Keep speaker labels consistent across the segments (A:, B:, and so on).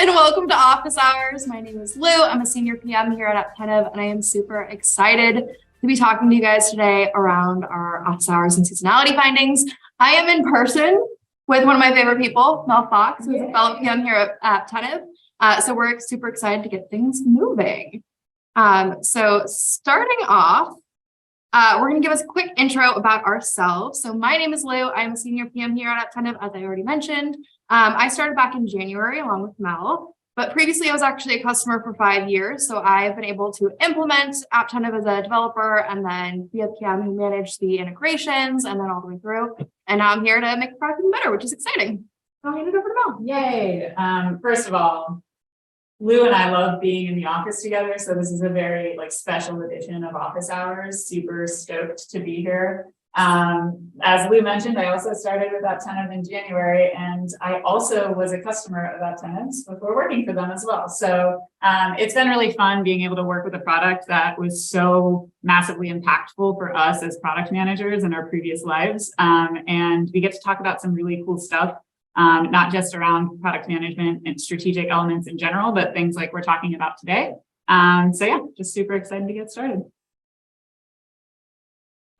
A: and welcome to Office Hours. My name is Lou. I'm a senior PM here at Apptentive, and I am super excited to be talking to you guys today around our office hours and seasonality findings. I am in person with one of my favorite people, Mel Fox, who's a fellow PM here at Apptentive. So we're super excited to get things moving. So starting off, we're going to give us a quick intro about ourselves. So my name is Lou. I'm a senior PM here at Apptentive, as I already mentioned. I started back in January along with Mel, but previously I was actually a customer for 5 years. So I've been able to implement Apptentive as a developer and then be a PM who managed the integrations and then all the way through. And now I'm here to make the product even better, which is exciting. I'll hand it over to Mel.
B: Yay. First of all, Lou and I love being in the office together. So this is a very special edition of Office Hours. Super stoked to be here. As Lou mentioned, I also started with Apptentive in January, and I also was a customer of Apptentive before working for them as well. So it's been really fun being able to work with a product that was so massively impactful for us as product managers in our previous lives. And we get to talk about some really cool stuff. Not just around product management and strategic elements in general, but things like we're talking about today. So yeah, just super excited to get started.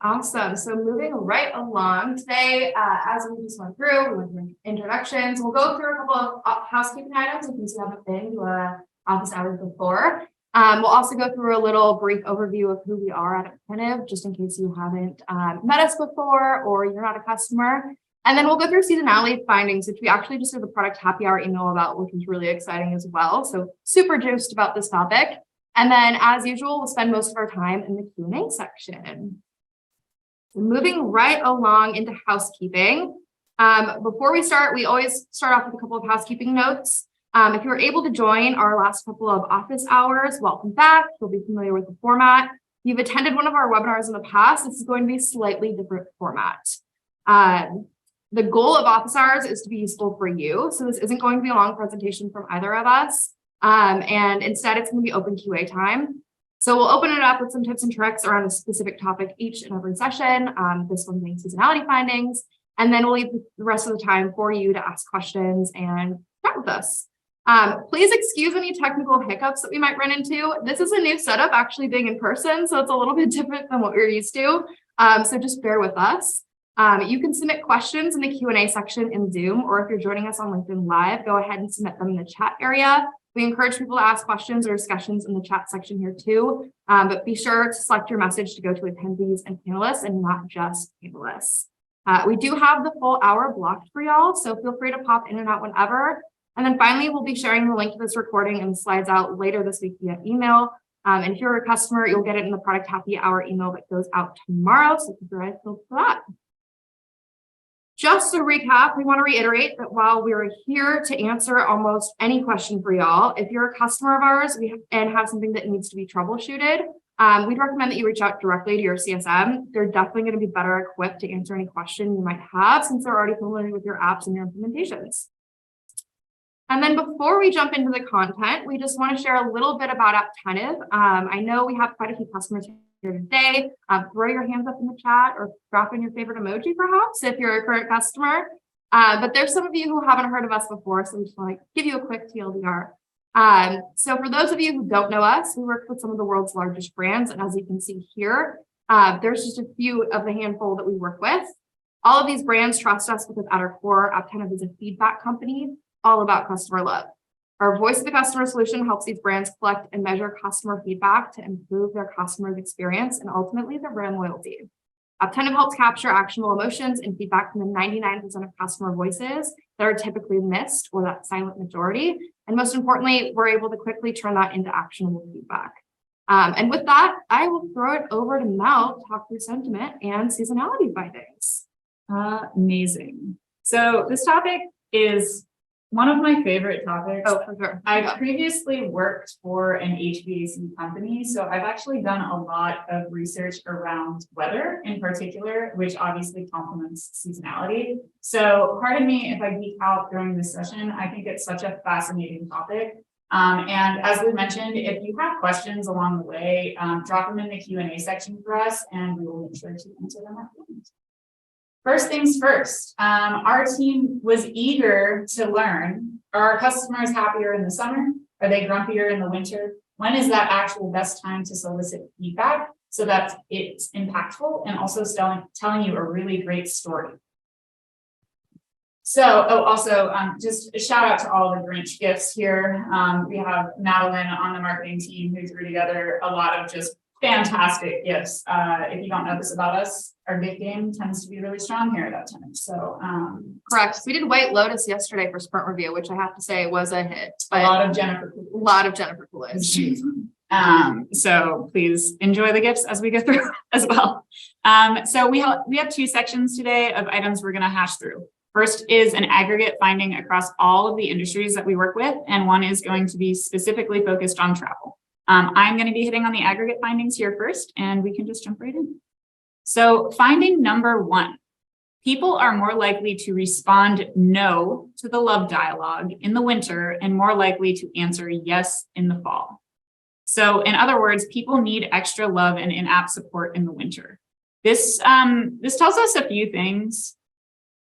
A: Awesome. So moving right along today, as we just went through introductions, we'll go through a couple of housekeeping items in case you haven't been to office hours before. We'll also go through a little brief overview of who we are at Apptentive, just in case you haven't met us before or you're not a customer. And then we'll go through seasonality findings, which we actually just did the product happy hour email about, which was really exciting as well. So super juiced about this topic. And then as usual, we'll spend most of our time in the Q&A section. So moving right along into housekeeping. Before we start, we always start off with a couple of housekeeping notes. If you were able to join our last couple of office hours, welcome back. You'll be familiar with the format. If you've attended one of our webinars in the past, this is going to be a slightly different format. The goal of office hours is to be useful for you. So this isn't going to be a long presentation from either of us. And instead, it's going to be open QA time. So we'll open it up with some tips and tricks around a specific topic each and every session. This one being seasonality findings. And then we'll leave the rest of the time for you to ask questions and chat with us. Please excuse any technical hiccups that we might run into. This is a new setup, actually being in person. So it's a little bit different than what we're used to. So just bear with us. You can submit questions in the Q&A section in Zoom, or if you're joining us on LinkedIn Live, go ahead and submit them in the chat area. We encourage people to ask questions or discussions in the chat section here too, but be sure to select your message to go to attendees and panelists and not just panelists. We do have the full hour blocked for y'all, so feel free to pop in and out whenever. And then finally, we'll be sharing the link to this recording and the slides out later this week via email. And if you're a customer, you'll get it in the product happy hour email that goes out tomorrow, so keep your eyes peeled for that. Just to recap, we want to reiterate that while we're here to answer almost any question for y'all, if you're a customer of ours and have something that needs to be troubleshooted, we'd recommend that you reach out directly to your CSM. They're definitely going to be better equipped to answer any question you might have since they're already familiar with your apps and your implementations. And then before we jump into the content, we just want to share a little bit about Apptentive. I know we have quite a few customers here today. Throw your hands up in the chat or drop in your favorite emoji perhaps if you're a current customer. But there's some of you who haven't heard of us before, so we just want to give you a quick TLDR. So for those of you who don't know us, we work with some of the world's largest brands, and as you can see here, there's just a few of the handful that we work with. All of these brands trust us because at our core, Apptentive is a feedback company all about customer love. Our voice of the customer solution helps these brands collect and measure customer feedback to improve their customers' experience and ultimately their brand loyalty. Apptentive helps capture actionable emotions and feedback from the 99% of customer voices that are typically missed, or that silent majority. And most importantly, we're able to quickly turn that into actionable feedback. And with that, I will throw it over to Mel to talk through sentiment and seasonality findings.
B: Amazing. So this topic is one of my favorite topics.
A: Oh, for sure.
B: I previously worked for an HVAC company, so I've actually done a lot of research around weather in particular, which obviously complements seasonality. So pardon me if I geek out during this session. I think it's such a fascinating topic. And as we mentioned, if you have questions along the way, drop them in the Q&A section for us, and we will make sure to answer them at the end. First things first, our team was eager to learn, are our customers happier in the summer? Are they grumpier in the winter? When is that actual best time to solicit feedback so that it's impactful and also telling you a really great story? So, also, just a shout out to all the Grinch gifts here. We have Madeline on the marketing team who threw together a lot of just fantastic gifts. If you don't know this about us, our gift game tends to be really strong here at Apptentive. So,
A: correct. We did White Lotus yesterday for sprint review, which I have to say was a hit.
B: A lot of Jennifer
A: Coolidge.
B: So please enjoy the gifts as we go through as well. So we have two sections today of items we're going to hash through. First is an aggregate finding across all of the industries that we work with, and one is going to be specifically focused on travel. I'm going to be hitting on the aggregate findings here first, and we can just jump right in. So finding number one, people are more likely to respond no to the love dialogue in the winter and more likely to answer yes in the fall. So in other words, people need extra love and in-app support in the winter. This tells us a few things.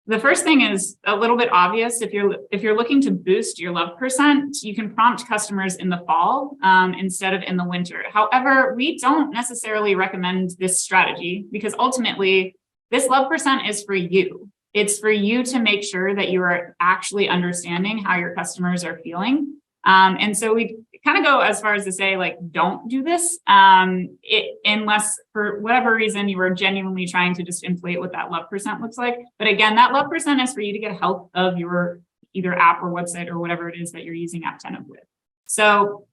B: The first thing is a little bit obvious. If you're looking to boost your love percent, you can prompt customers in the fall instead of in the winter. However, we don't necessarily recommend this strategy because ultimately this love percent is for you. It's for you to make sure that you are actually understanding how your customers are feeling. And so we kind of go as far as to say, like, don't do this unless for whatever reason you are genuinely trying to just inflate what that love percent looks like. But again, that love percent is for you to get help of your either app or website or whatever it is that you're using Apptentive with. So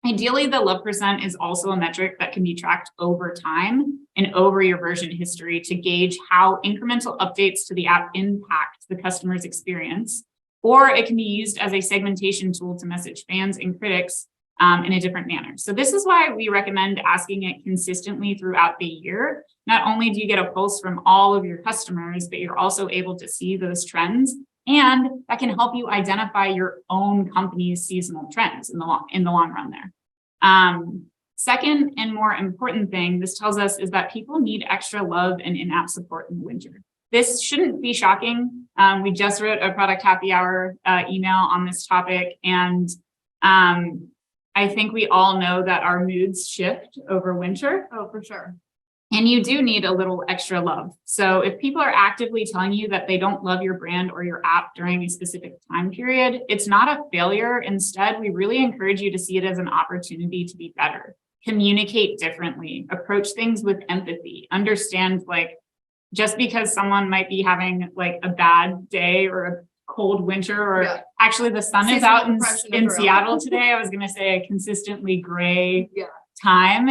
B: ideally, the love percent is also a metric that can be tracked over time and over your version history to gauge how incremental updates to the app impact the customer's experience. Or it can be used as a segmentation tool to message fans and critics in a different manner. So this is why we recommend asking it consistently throughout the year. Not only do you get a pulse from all of your customers, but you're also able to see those trends, and that can help you identify your own company's seasonal trends in the long run there. Second and more important thing this tells us is that people need extra love and in-app support in the winter. This shouldn't be shocking. We just wrote a product happy hour email on this topic, and I think we all know that our moods shift over winter.
A: Oh, for sure.
B: And you do need a little extra love. So if people are actively telling you that they don't love your brand or your app during a specific time period, it's not a failure. Instead, we really encourage you to see it as an opportunity to be better, communicate differently, approach things with empathy, understand like, just because someone might be having like a bad day or a cold winter, or actually the sun is out in Seattle today. I was going to say a consistently gray time.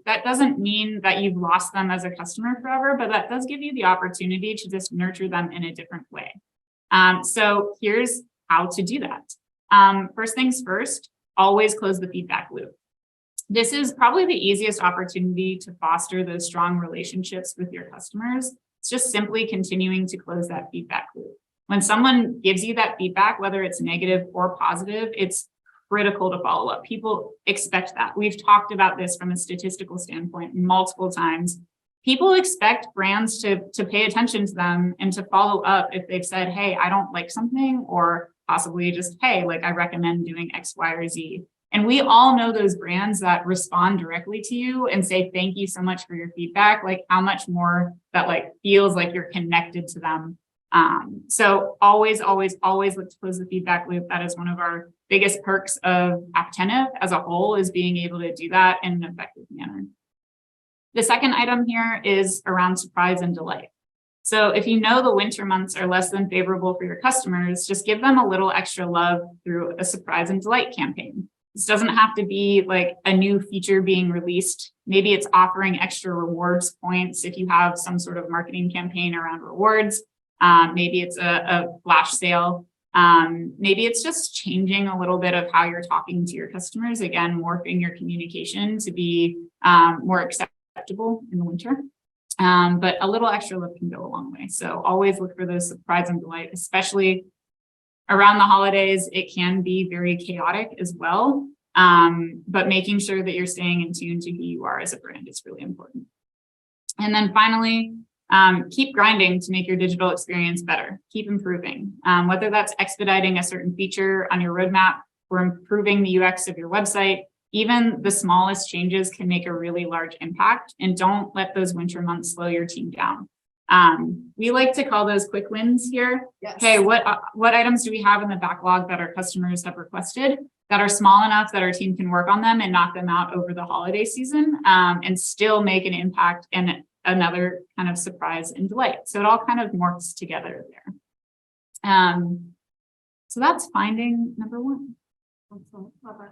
B: That doesn't mean that you've lost them as a customer forever, but that does give you the opportunity to just nurture them in a different way. So here's how to do that. First things first, always close the feedback loop. This is probably the easiest opportunity to foster those strong relationships with your customers. It's just simply continuing to close that feedback loop. When someone gives you that feedback, whether it's negative or positive, it's critical to follow up. People expect that. We've talked about this from a statistical standpoint multiple times. People expect brands to pay attention to them and to follow up if they've said, hey, I don't like something, or possibly just, hey, like I recommend doing X, Y, or Z. And we all know those brands that respond directly to you and say, thank you so much for your feedback, like how much more that like feels like you're connected to them. So always, always, always look to close the feedback loop. That is one of our biggest perks of Apptentive as a whole, is being able to do that in an effective manner. The second item here is around surprise and delight. So if you know the winter months are less than favorable for your customers, just give them a little extra love through a surprise and delight campaign. This doesn't have to be like a new feature being released. Maybe it's offering extra rewards points if you have some sort of marketing campaign around rewards. Maybe it's a flash sale. Maybe it's just changing a little bit of how you're talking to your customers. Again, morphing your communication to be more acceptable in the winter. But a little extra love can go a long way. So always look for those surprise and delight, especially around the holidays. It can be very chaotic as well, but making sure that you're staying in tune to who you are as a brand is really important. And then finally, Keep grinding to make your digital experience better. Keep improving. Whether that's expediting a certain feature on your roadmap or improving the UX of your website, even the smallest changes can make a really large impact, and don't let those winter months slow your team down. We like to call those quick wins here.
A: Yes.
B: Hey, what items do we have in the backlog that our customers have requested that are small enough that our team can work on them and knock them out over the holiday season, and still make an impact and another kind of surprise and delight. So it all kind of morphs together there. So that's finding number one.
A: Excellent. Love it.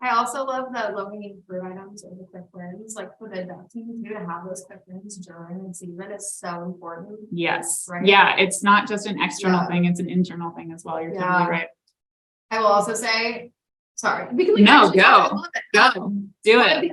A: I also love the low-hanging fruit items or the quick wins, like for the dev team too, to have those quick wins during the season is so important.
B: Yes.
A: Right?
B: Yeah, it's not just an external thing, it's an internal thing as well. You're totally right.
A: I will also say, sorry.
B: No, go. Do it.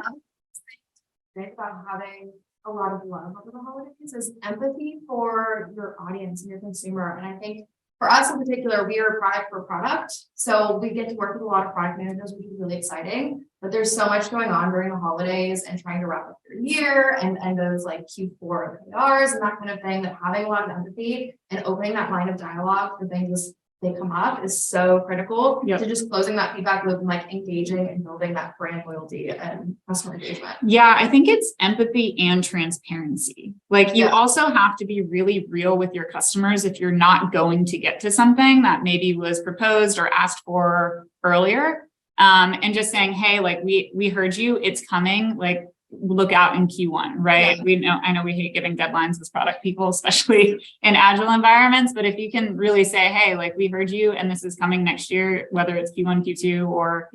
A: About having a lot of love over the holidays is empathy for your audience and your consumer. And I think for us in particular, we are product for product. So we get to work with a lot of product managers, which is really exciting. But there's so much going on during the holidays and trying to wrap up your year and those like Q4 OKRs and that kind of thing, that having a lot of empathy and opening that line of dialogue for things as they come up is so critical to just closing that feedback loop and like engaging and building that brand loyalty and customer engagement. Yeah,
B: I think it's empathy and transparency. Like you also have to be really real with your customers if you're not going to get to something that maybe was proposed or asked for earlier. And just saying, hey, like we heard you, it's coming, like look out in Q1, right? I know we hate giving deadlines as product people, especially in agile environments, but if you can really say, hey, like we heard you and this is coming next year, whether it's Q1, Q2, or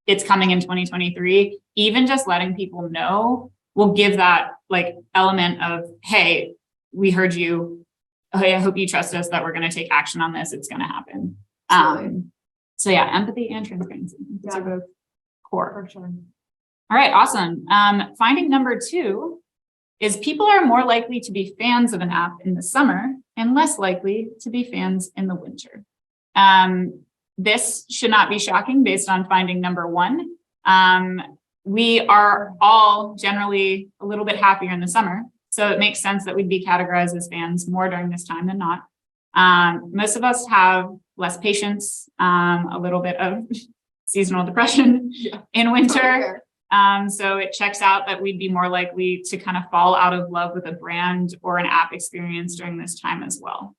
B: it's coming in 2023, even just letting people know will give that like element of, hey, we heard you. Hey, I hope you trust us that we're going to take action on this. It's going to happen. So yeah, empathy and transparency. Those are both core.
A: For sure.
B: All right, awesome. Finding number two is people are more likely to be fans of an app in the summer and less likely to be fans in the winter. This should not be shocking based on finding number one. We are all generally a little bit happier in the summer, so it makes sense that we'd be categorized as fans more during this time than not. Most of us have less patience, a little bit of seasonal depression in winter. So it checks out that we'd be more likely to kind of fall out of love with a brand or an app experience during this time as well.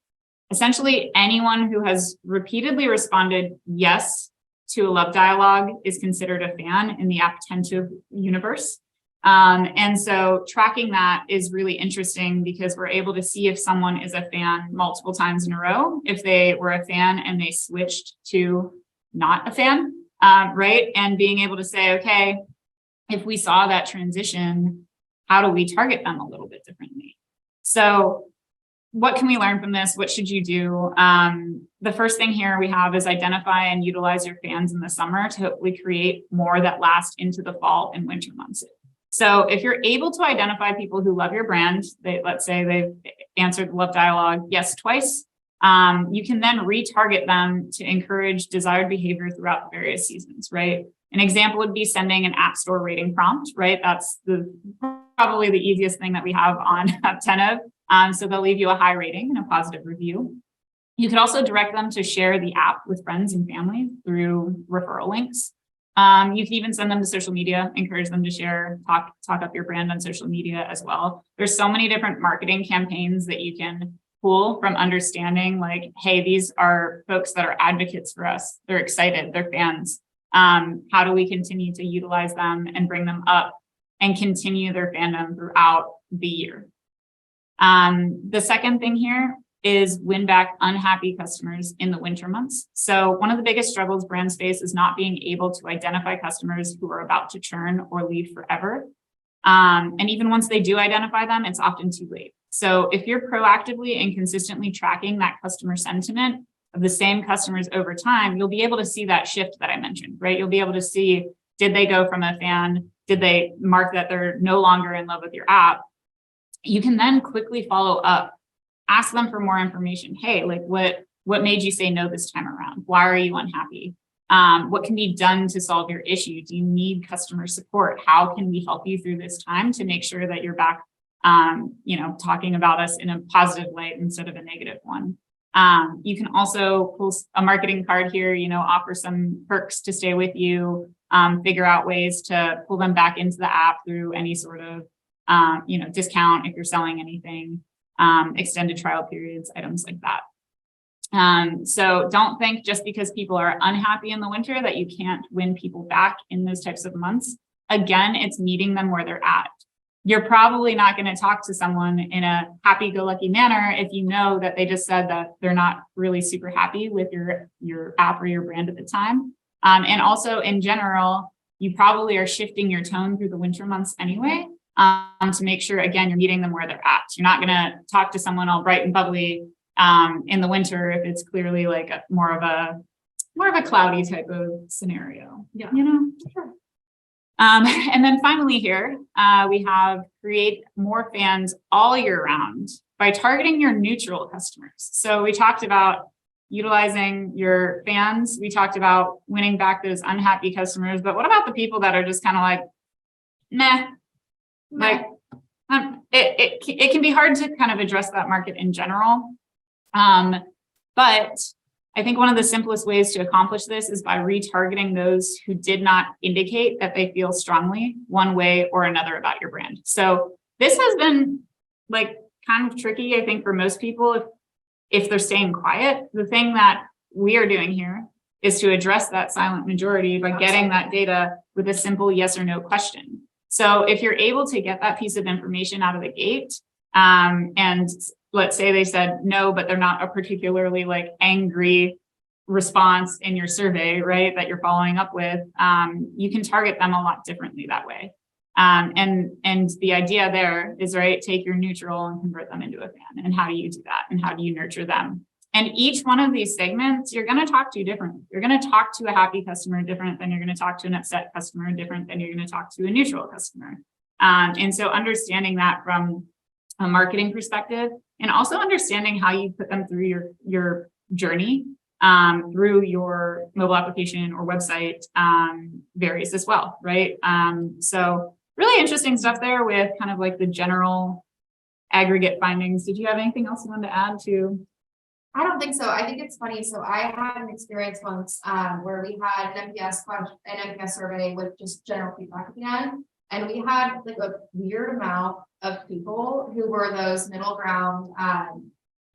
B: Essentially, anyone who has repeatedly responded yes to a love dialogue is considered a fan in the Apptentive universe. And so tracking that is really interesting because we're able to see if someone is a fan multiple times in a row, if they were a fan and they switched to not a fan, right? And being able to say, okay, if we saw that transition, how do we target them a little bit differently? So what can we learn from this? What should you do? The first thing here we have is identify and utilize your fans in the summer to hopefully create more that last into the fall and winter months. So if you're able to identify people who love your brand, let's say they've answered the love dialogue yes twice, you can then retarget them to encourage desired behavior throughout the various seasons, right? An example would be sending an app store rating prompt, right? That's probably the easiest thing that we have on Apptentive. So they'll leave you a high rating and a positive review. You can also direct them to share the app with friends and family through referral links. You can even send them to social media, encourage them to share, talk up your brand on social media as well. There's so many different marketing campaigns that you can pull from understanding like, hey, these are folks that are advocates for us. They're excited, they're fans. How do we continue to utilize them and bring them up and continue their fandom throughout the year? The second thing here is win back unhappy customers in the winter months. So one of the biggest struggles brands face is not being able to identify customers who are about to churn or leave forever. And even once they do identify them, it's often too late. So if you're proactively and consistently tracking that customer sentiment of the same customers over time, you'll be able to see that shift that I mentioned, right? You'll be able to see, did they go from a fan? Did they mark that they're no longer in love with your app? You can then quickly follow up, ask them for more information. Hey, like what made you say no this time around? Why are you unhappy? What can be done to solve your issue? Do you need customer support? How can we help you through this time to make sure that you're back talking about us in a positive light instead of a negative one. You can also pull a marketing card here, offer some perks to stay with you, figure out ways to pull them back into the app through any sort of, discount if you're selling anything, extended trial periods, items like that. So don't think just because people are unhappy in the winter that you can't win people back in those types of months. Again, it's meeting them where they're at. You're probably not going to talk to someone in a happy-go-lucky manner if you know that they just said that they're not really super happy with your app or your brand at the time. And also in general, you probably are shifting your tone through the winter months anyway, to make sure, again, you're meeting them where they're at. You're not going to talk to someone all bright and bubbly in the winter if it's clearly like more of a cloudy type of scenario.
A: Yeah.
B: Sure. And then finally here, we have create more fans all year round by targeting your neutral customers. So we talked about utilizing your fans. We talked about winning back those unhappy customers, but what about the people that are just kind of like, meh, like, it can be hard to kind of address that market in general. But I think one of the simplest ways to accomplish this is by retargeting those who did not indicate that they feel strongly one way or another about your brand. So this has been like kind of tricky, I think, for most people if they're staying quiet. The thing that we are doing here is to address that silent majority by getting that data with a simple yes or no question. So if you're able to get that piece of information out of the gate, and let's say they said no, but they're not a particularly like angry response in your survey, right, that you're following up with, you can target them a lot differently that way. And the idea there is, right, take your neutral and convert them into a fan. And how do you do that? And how do you nurture them? And each one of these segments, you're going to talk to differently. You're going to talk to a happy customer different than you're going to talk to an upset customer, different than you're going to talk to a neutral customer. And so understanding that from a marketing perspective, and also understanding how you put them through your journey through your mobile application or website varies as well, right? So really interesting stuff there with kind of like the general aggregate findings. Did you have anything else you wanted to add to?
A: I don't think so. I think it's funny. So I had an experience once where we had an NPS survey with just general feedback at the end. And we had like a weird amount of people who were those middle ground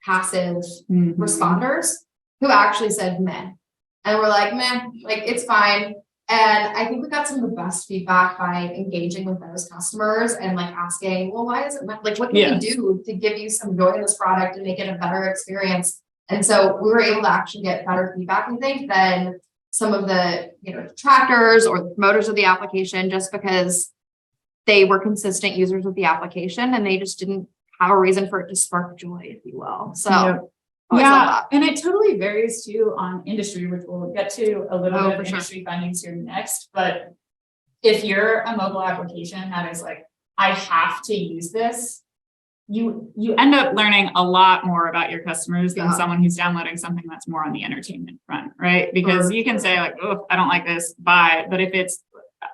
A: passive responders who actually said meh. And we're like, meh, like it's fine. And I think we got some of the best feedback by engaging with those customers and like asking, well, why is it like, what can we do to give you some joy in this product and make it a better experience? And so we were able to actually get better feedback, I think, than some of the detractors or the promoters of the application, just because they were consistent users of the application and they just didn't have a reason for it to spark joy, if you will. So
B: yeah, and it totally varies too on industry, which we'll get to a little bit of industry findings here next. But if you're a mobile application that is like, I have to use this, you end up learning a lot more about your customers than someone who's downloading something that's more on the entertainment front, right? Because you can say like, oh, I don't like this, bye. But if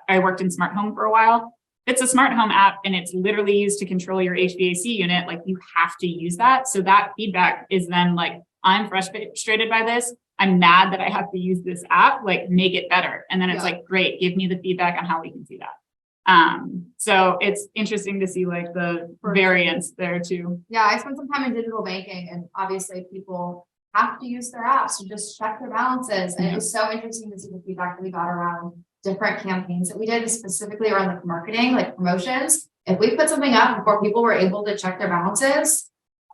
B: I worked in smart home for a while, it's a smart home app and it's literally used to control your HVAC unit. Like you have to use that. So that feedback is then like, I'm frustrated by this. I'm mad that I have to use this app, like make it better. And then it's like, great, give me the feedback on how we can do that. So it's interesting to see like the variance there too.
A: Yeah, I spent some time in digital banking and obviously people have to use their apps to just check their balances. And it was so interesting to see the feedback that we got around different campaigns that we did specifically around the marketing, like promotions. If we put something up before people were able to check their balances,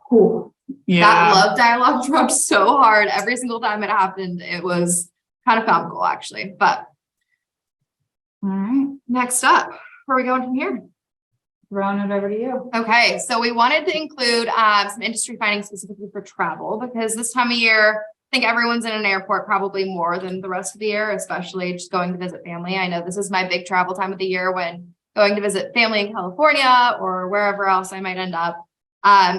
A: that love dialogue dropped so hard every single time it happened. It was kind of comical actually, but all right, next up, where are we going from here?
B: Throwing it over to you.
A: Okay, so we wanted to include some industry findings specifically for travel, because this time of year, I think everyone's in an airport probably more than the rest of the year, especially just going to visit family. I know this is my big travel time of the year when going to visit family in California or wherever else I might end up.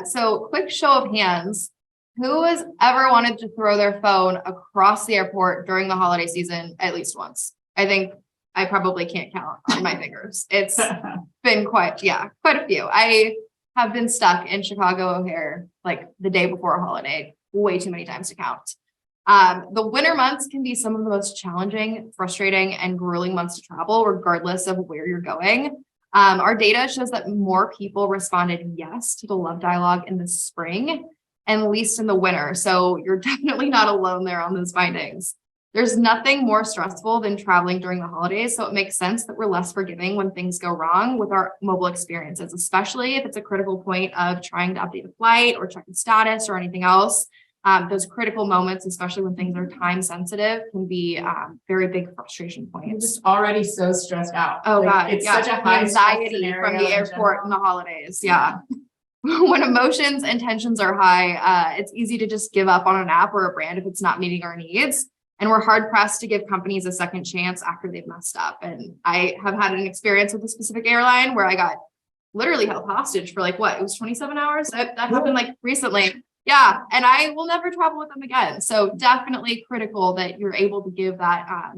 A: So quick show of hands, who has ever wanted to throw their phone across the airport during the holiday season at least once? I think I probably can't count on my fingers. It's been quite a few. I have been stuck in Chicago O'Hare like the day before a holiday way too many times to count. The winter months can be some of the most challenging, frustrating, and grueling months to travel, regardless of where you're going. Our data shows that more people responded yes to the love dialogue in the spring and least in the winter. So you're definitely not alone there on those findings. There's nothing more stressful than traveling during the holidays, so it makes sense that we're less forgiving when things go wrong with our mobile experiences, especially if it's a critical point of trying to update a flight or check the status or anything else. Those critical moments, especially when things are time sensitive, can be very big frustration
B: You're
A: points.
B: just already so stressed out.
A: Oh God,
B: it's
A: yeah.
B: such a
A: The
B: high
A: anxiety from the airport and the holidays. Yeah. When emotions and tensions are high, it's easy to just give up on an app or a brand if it's not meeting our needs. And we're hard pressed to give companies a second chance after they've messed up. And I have had an experience with a specific airline where I got literally held hostage for like what? It was 27 hours. That happened like recently. Yeah. And I will never travel with them again. So definitely critical that you're able to give that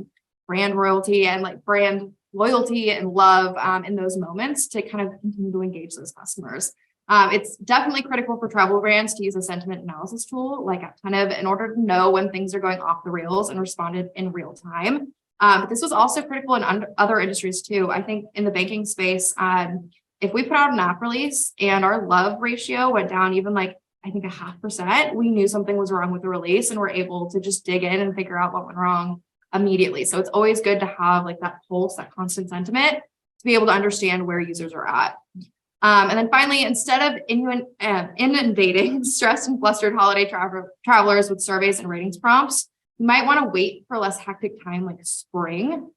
A: brand royalty and like brand loyalty and love in those moments to kind of continue to engage those customers. It's definitely critical for travel brands to use a sentiment analysis tool like Apptentive in order to know when things are going off the rails and responded in real time. But this was also critical in other industries too. I think in the banking space, if we put out an app release and our love ratio went down even like, I think 0.5%, we knew something was wrong with the release and we're able to just dig in and figure out what went wrong immediately. So it's always good to have like that pulse, that constant sentiment to be able to understand where users are at. And then finally, instead of inundating stressed and flustered holiday travelers with surveys and ratings prompts, you might want to wait for a less hectic time like spring.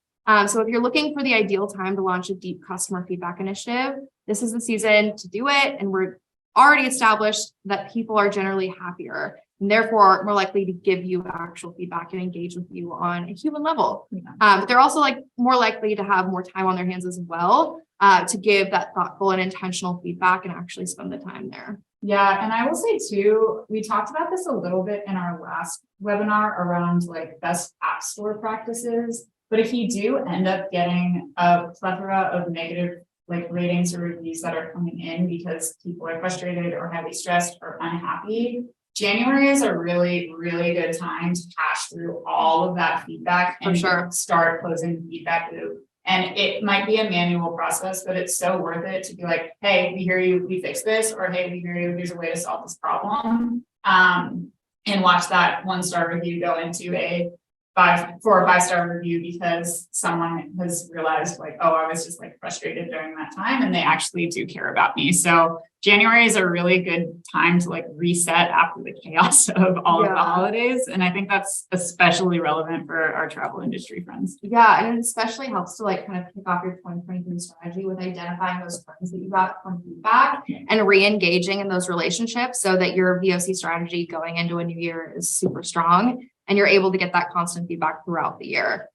A: So if you're looking for the ideal time to launch a deep customer feedback initiative, this is the season to do it. And we're already established that people are generally happier and therefore more likely to give you actual feedback and engage with you on a human level. But they're also like more likely to have more time on their hands as well to give that thoughtful and intentional feedback and actually spend the time there.
B: Yeah, and I will say too, we talked about this a little bit in our last webinar around like best app store practices. But if you do end up getting a plethora of negative like ratings or reviews that are coming in because people are frustrated or highly stressed or unhappy, January is a really, really good time to hash through all of that feedback and start closing the feedback loop. And it might be a manual process, but it's so worth it to be like, hey, we hear you, we fix this, or hey, we hear you, here's a way to solve this problem. And watch that 1-star review go into a 5-star review because someone has realized like, oh, I was just like frustrated during that time and they actually do care about me. So January is a really good time to like reset after the chaos of all of the holidays. And I think that's especially relevant for our travel industry friends.
A: Yeah. And it especially helps to like kind of kick off your 2023 strategy with identifying those friends that you got from feedback and re-engaging in those relationships so that your VOC strategy going into a new year is super strong. And you're able to get that constant feedback throughout the year.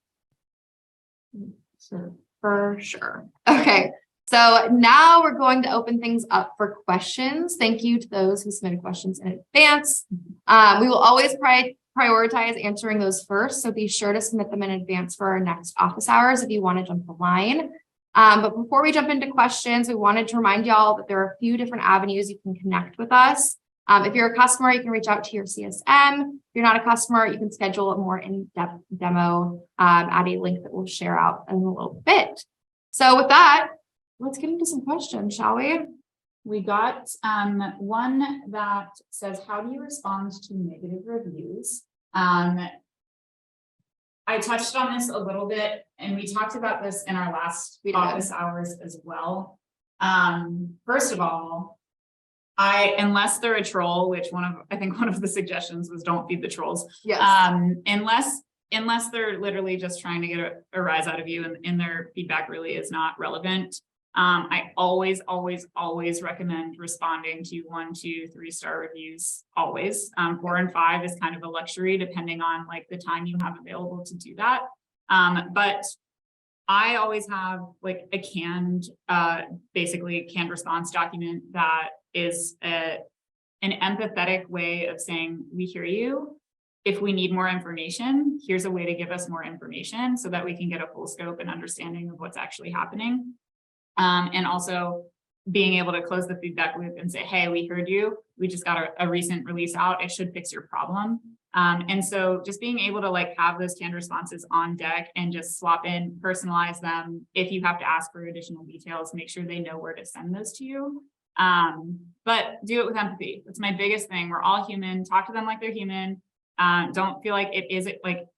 A: For sure. Okay. So now we're going to open things up for questions. Thank you to those who submitted questions in advance. We will always prioritize answering those first. So be sure to submit them in advance for our next office hours if you want to jump the line. But before we jump into questions, we wanted to remind y'all that there are a few different avenues you can connect with us. If you're a customer, you can reach out to your CSM. If you're not a customer, you can schedule a more in-depth demo at a link that we'll share out in a little bit. So with that, let's get into some questions, shall we?
B: We got one that says, how do you respond to negative reviews? I touched on this a little bit, and we talked about this in our last office hours as well. First of all, unless they're a troll, which I think one of the suggestions was don't feed the trolls.
A: Yes.
B: Unless they're literally just trying to get a rise out of you and their feedback really is not relevant. I always recommend responding to 1, 2, 3-star reviews always. 4 and 5 is kind of a luxury depending on like the time you have available to do that. But I always have like a basically canned response document that is an empathetic way of saying, we hear you. If we need more information, here's a way to give us more information so that we can get a full scope and understanding of what's actually happening. And also being able to close the feedback loop and say, hey, we heard you. We just got a recent release out. It should fix your problem. And so just being able to like have those canned responses on deck and just swap in, personalize them. If you have to ask for additional details, make sure they know where to send those to you. But do it with empathy. That's my biggest thing. We're all human. Talk to them like they're human. Don't feel like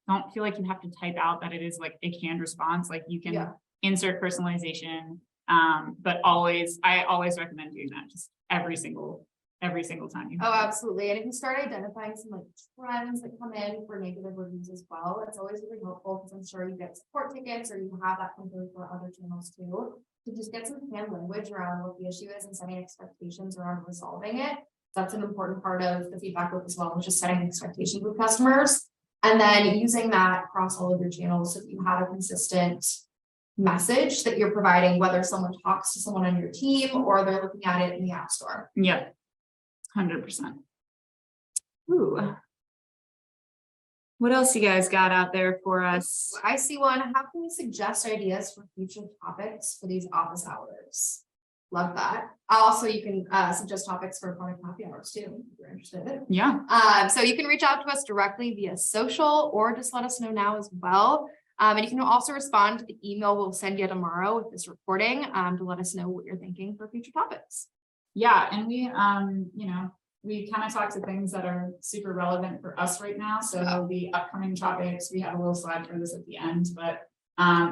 B: don't feel like you have to type out that it is like a canned response. Like you can insert personalization. But I always recommend doing that just every single time you have it.
A: Absolutely. And if you start identifying some like trends that come in for negative reviews as well, it's always really helpful because I'm sure you get support tickets or you have that come through for other channels too. To just get some canned language around what the issue is and setting expectations around resolving it. That's an important part of the feedback loop as well, which is setting expectations with customers. And then using that across all of your channels so that you have a consistent message that you're providing, whether someone talks to someone on your team or they're looking at it in the app store.
B: Yep. 100%. Ooh. What else you guys got out there for us?
A: I see one. How can we suggest ideas for future topics for these office hours? Love that. Also, you can suggest topics for product happy hours too, if you're interested.
B: Yeah.
A: So you can reach out to us directly via social or just let us know now as well. And you can also respond to the email we'll send you tomorrow with this recording to let us know what you're thinking for future topics.
B: Yeah, and we, we kind of talk to things that are super relevant for us right now. So the upcoming topics, we have a little slide for this at the end, but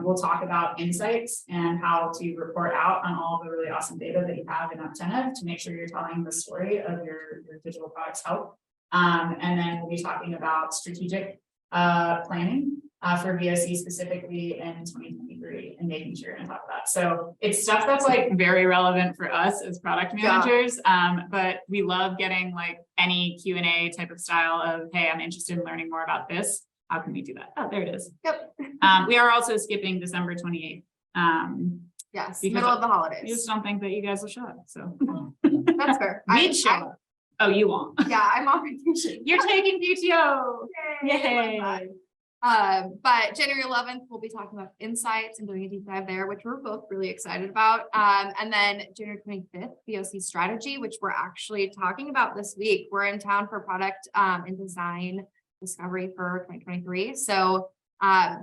B: we'll talk about insights and how to report out on all the really awesome data that you have in Apptentive to make sure you're telling the story of your digital products health. And then we'll be talking about strategic planning for VOC specifically in 2023 and making sure you're on top of that. So it's stuff that's like very relevant for us as product managers. But we love getting like any Q&A type of style of, hey, I'm interested in learning more about this. How can we do that? Oh, there it is.
A: Yep.
B: We are also skipping December 28th.
A: Yes, middle of the holidays.
B: I just don't think that you guys will show up. So
A: that's fair.
B: We'd show up. Oh, you won't.
A: Yeah, I'm on vacation.
B: You're taking PTO. Yay.
A: But January 11th, we'll be talking about insights and doing a deep dive there, which we're both really excited about. And then January 25th, VOC strategy, which we're actually talking about this week. We're in town for product and design discovery for 2023. So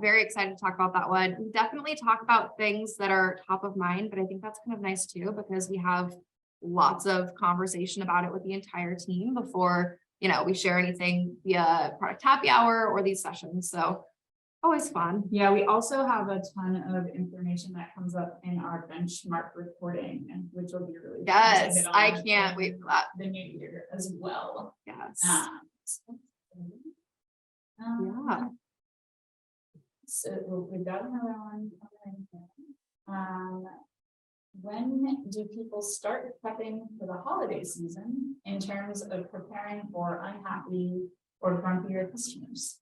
A: very excited to talk about that one. We definitely talk about things that are top of mind, but I think that's kind of nice too, because we have lots of conversation about it with the entire team before we share anything via product happy hour or these sessions. So always fun.
B: Yeah, we also have a ton of information that comes up in our benchmark reporting, which will be really
A: yes. I can't wait for that.
B: The new year as well.
A: Yes.
B: Yeah. So we've got another one. When do people start prepping for the holiday season in terms of preparing for unhappy or grumpier customers?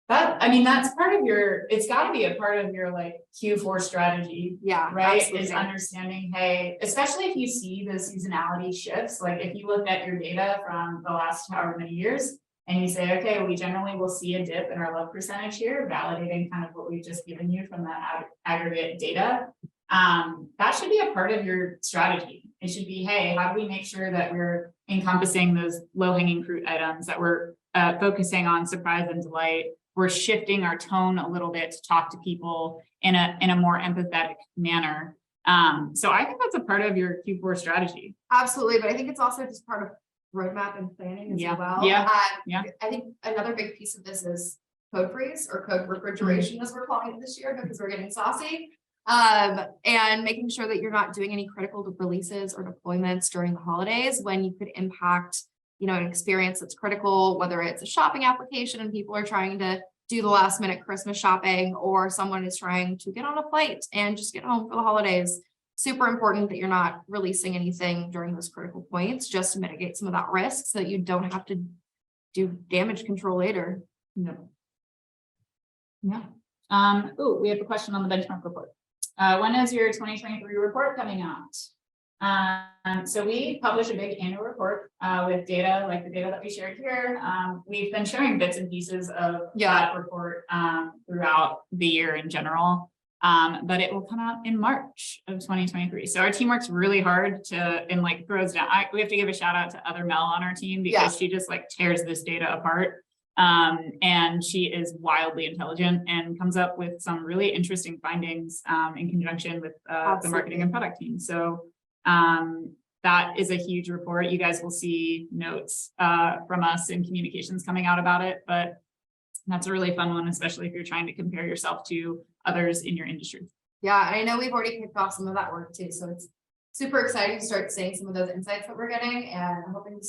B: That's part of it's got to be a part of your like Q4 strategy.
A: Yeah,
B: right.
A: Absolutely.
B: Is understanding, hey, especially if you see the seasonality shifts, like if you look at your data from the last however many years and you say, okay, we generally will see a dip in our love percentage here, validating kind of what we've just given you from that aggregate data. That should be a part of your strategy. It should be, hey, how do we make sure that we're encompassing those low-hanging fruit items, that we're focusing on surprise and delight. We're shifting our tone a little bit to talk to people in a more empathetic manner. So I think that's a part of your Q4 strategy.
A: Absolutely, but I think it's also just part of roadmap and planning as well.
B: Yeah.
A: I think another big piece of this is code freeze or code refrigeration, as we're calling it this year, because we're getting saucy. And making sure that you're not doing any critical releases or deployments during the holidays when you could impact, an experience that's critical, whether it's a shopping application and people are trying to do the last minute Christmas shopping, or someone is trying to get on a flight and just get home for the holidays. Super important that you're not releasing anything during those critical points, just to mitigate some of that risk so that you don't have to do damage control later.
B: No. Yeah. We have a question on the benchmark report. When is your 2023 report coming out? So we publish a big annual report with data like the data that we shared here. We've been sharing bits and pieces of that report throughout the year in general. but it will come out in March of 2023. So our team works really hard and like throws down. We have to give a shout out to other Mel on our team because she just like tears this data apart. And she is wildly intelligent and comes up with some really interesting findings in conjunction with the marketing and product team. So that is a huge report. You guys will see notes from us in communications coming out about it, but that's a really fun one, especially if you're trying to compare yourself to others in your industry.
A: Yeah, and I know we've already kicked off some of that work too, so it's super exciting to start seeing some of those insights that we're getting, and I'm hoping to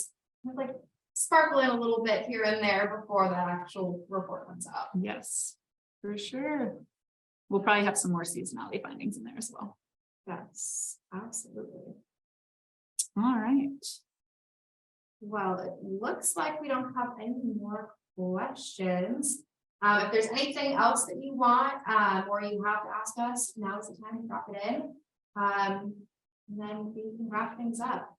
A: like sparkle in a little bit here and there before the actual report comes out.
B: Yes, for sure. We'll probably have some more seasonality findings in there as well.
A: Yes, absolutely.
B: All right.
A: Well, it looks like we don't have any more questions. If there's anything else that you want or you have to ask us, now is the time to drop it in. And then we can wrap things up.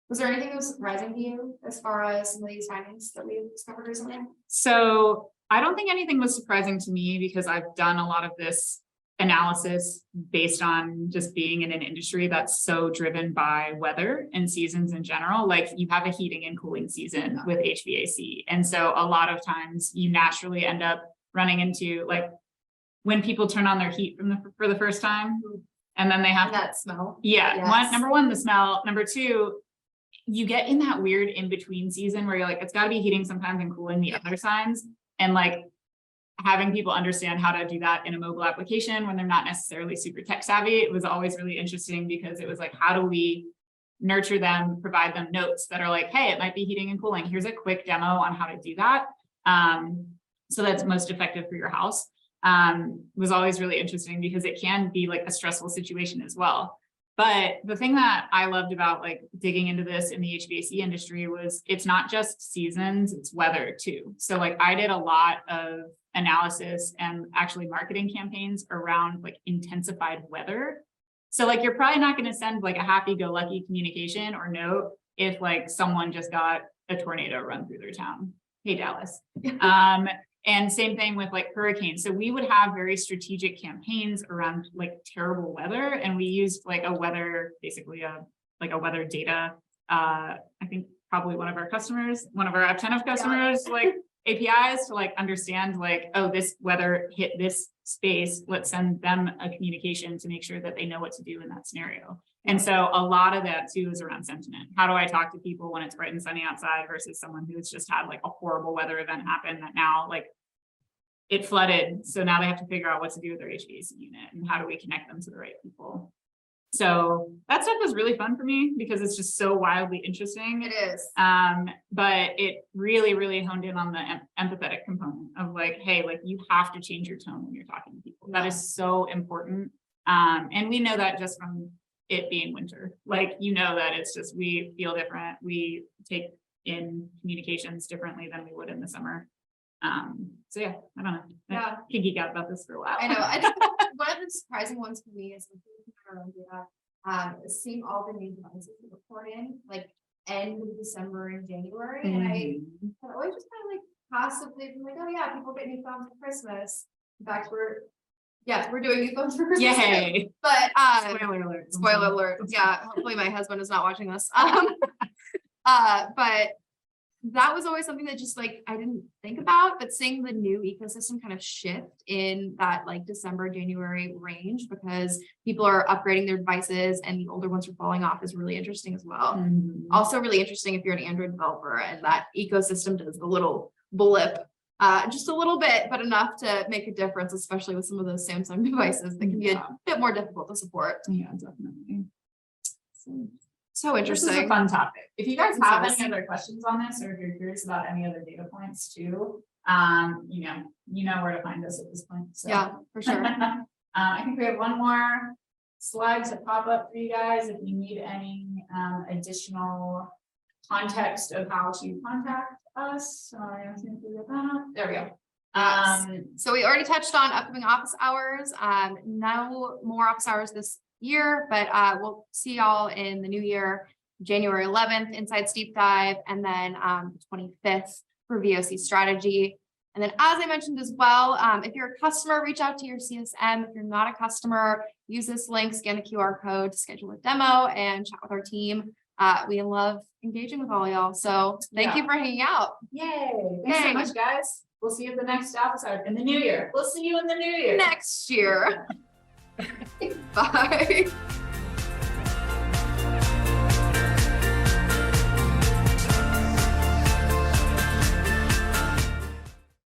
A: Was there anything that was surprising to you as far as some of these findings that we've discovered recently?
B: So I don't think anything was surprising to me because I've done a lot of this analysis based on just being in an industry that's so driven by weather and seasons in general. Like you have a heating and cooling season with HVAC. And so a lot of times you naturally end up running into like when people turn on their heat for the first time and then they have
A: that smell.
B: Yeah.
A: Yes.
B: Number one, the smell. Number two, you get in that weird in-between season where you're like, it's gotta be heating sometimes and cooling the other times. And like, having people understand how to do that in a mobile application when they're not necessarily super tech savvy, it was always really interesting because it was like, how do we nurture them, provide them notes that are like, hey, it might be heating and cooling. Here's a quick demo on how to do that. So that's most effective for your house. Was always really interesting because it can be like a stressful situation as well. But the thing that I loved about like digging into this in the HVAC industry was it's not just seasons, it's weather too. So like I did a lot of analysis and actually marketing campaigns around like intensified weather. So like you're probably not going to send like a happy-go-lucky communication or note if like someone just got a tornado run through their town. Hey, Dallas. And same thing with like hurricanes. So we would have very strategic campaigns around like terrible weather. And we used like a weather, basically like a weather data. I think probably one of our Apptentive customers, like APIs to like understand like, oh, this weather hit this space. Let's send them a communication to make sure that they know what to do in that scenario. And so a lot of that too is around sentiment. How do I talk to people when it's bright and sunny outside versus someone who's just had like a horrible weather event happen that now like it flooded. So now they have to figure out what to do with their HVAC unit and how do we connect them to the right people. So that stuff was really fun for me because it's just so wildly interesting.
A: It is.
B: But it really, really honed in on the empathetic component of like, hey, like you have to change your tone when you're talking to people. That is so important. And we know that just from it being winter, like, you know, that it's just, we feel different. We take in communications differently than we would in the summer. So yeah, I don't know.
A: Yeah.
B: I can geek out about this for a while.
A: I know. I think one of the surprising ones for me is seeing all the new devices that report in like end of December and January. And I always just kind of like possibly be like, oh yeah, people get new phones for Christmas. In fact, we're doing new phones for Christmas.
B: Yay.
A: But
B: Spoiler alert.
A: spoiler alert. Yeah, hopefully my husband is not watching this. But that was always something that just like I didn't think about, but seeing the new ecosystem kind of shift in that like December, January range because people are upgrading their devices and the older ones are falling off is really interesting as well. Also really interesting if you're an Android developer and that ecosystem does a little blip, just a little bit, but enough to make a difference, especially with some of those Samsung devices that can be a bit more difficult to support.
B: Yeah, definitely.
A: So interesting.
B: This is a fun topic. If you guys have any other questions on this, or if you're curious about any other data points too, you know where to find us at this point. So.
A: Yeah, for sure.
B: I think we have one more slide to pop up for you guys if you need any additional context of how to contact us. There we go.
A: So we already touched on upcoming office hours. No more office hours this year, but we'll see y'all in the new year, January 11th, Insights Deep Dive, and then 25th for VOC strategy. And then, as I mentioned as well, if you're a customer, reach out to your CSM. If you're not a customer, use this link, scan the QR code to schedule a demo and chat with our team. We love engaging with all y'all. So thank you for hanging out.
B: Yay. Thanks so
A: Yay.
B: much, guys. We'll see you at the next office hour in the new year. We'll see you in the new year.
A: Next year. Bye.